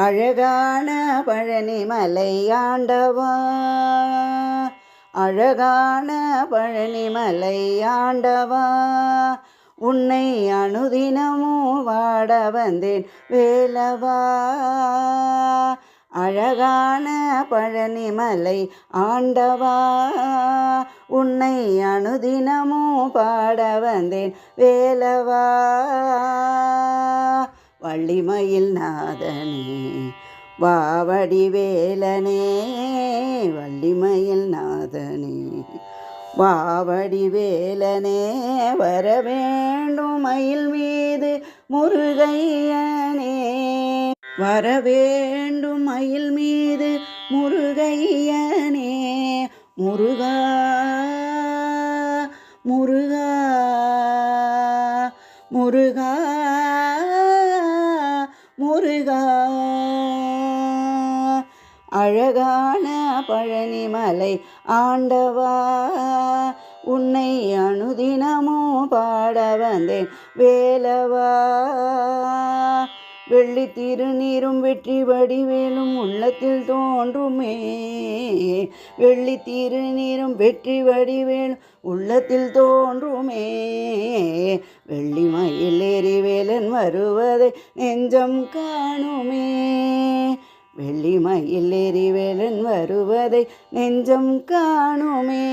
அழகான பழனிமலை ஆண்டவா, அழகான பழனிமலை ஆண்டவா, உன்னை அனுதினமும் வாட வந்தேன் வேலவா. அழகான பழனிமலை ஆண்டவா, உன்னை அனுதினமும் பாட வந்தேன் வேலவா. வள்ளிமயில் நாதனே வாவடி வேலனே, வள்ளிமயில் நாதனே வாவடி வேலனே, வரவேண்டும் மயில் மீது முருகையனே, வரவேண்டும் மயில் மீது முருகையனே. முருகா முருகா முருகா முருகா. அழகான பழனிமலை ஆண்டவா, உன்னை அனுதினமும் பாட வந்தேன் வேலவா. வெள்ளி திருநீரும் வெற்றி வடிவேலும் உள்ளத்தில் தோன்றுமே, வெள்ளி திருநீரும் வெற்றி வடிவேலும் உள்ளத்தில் தோன்றுமே. வெள்ளி மயில் ஏறி வேலன் வருவதை நெஞ்சம் காணுமே, வெள்ளி மயில் ஏறி வேலன் வருவதை நெஞ்சம் காணுமே.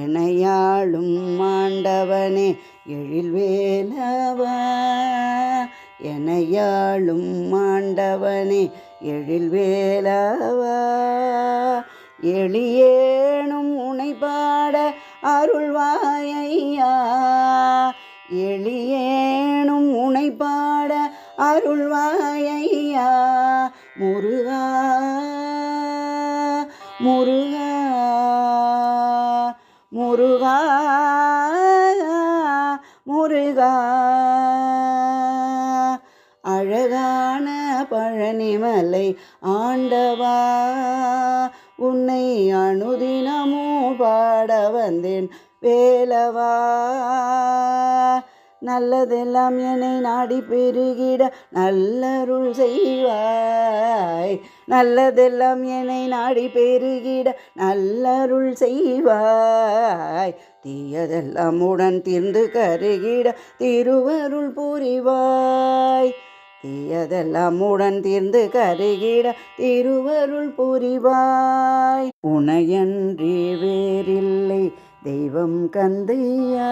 எனையாளும் ஆண்டவனே எழில் வேலவா, எனையாளும் ஆண்டவனே எழில் வேலவா. எளியேனும் உனை பாட அருள்வாயையா, எளியேனும் உனை பாட அருள்வாயையா. முருகா முருகா முருகா முருகா. அழகான பழனிமலை ஆண்டவா, உன்னை அனுதினமும் பாட வந்தேன் வேலவா. நல்லதெல்லாம் என்னை நாடி பெருகிட நல்லருள் செய்வாய், நல்லதெல்லாம் என்னை நாடி பெருகிட நல்லருள் செய்வாய். தீயதெல்லாம் உடன் தீர்ந்து கருகிட திருவருள் புரிவாய், தீயதெல்லாம் உடன் தீர்ந்து கருகிட திருவருள் புரிவாய். உனையன்றி வேறில்லை தெய்வம் கந்தையா,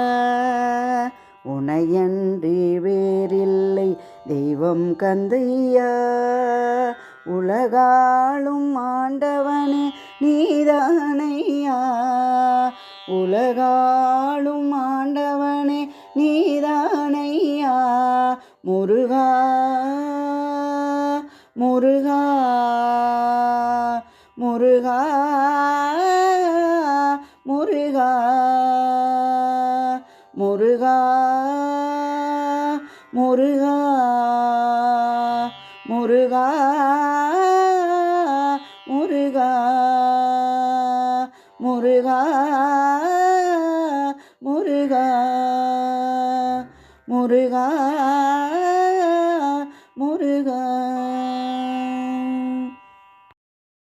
உனையன்றி வேறில்லை தெய்வம் கந்தையா. உலகாளும் ஆண்டவனே நீதானையா, உலகாளும் ஆண்டவனே நீதானையா. முருகா முருகா முருகா முருகா முருகா முருகா முருகா முருகா முருகா முருகா முருகா.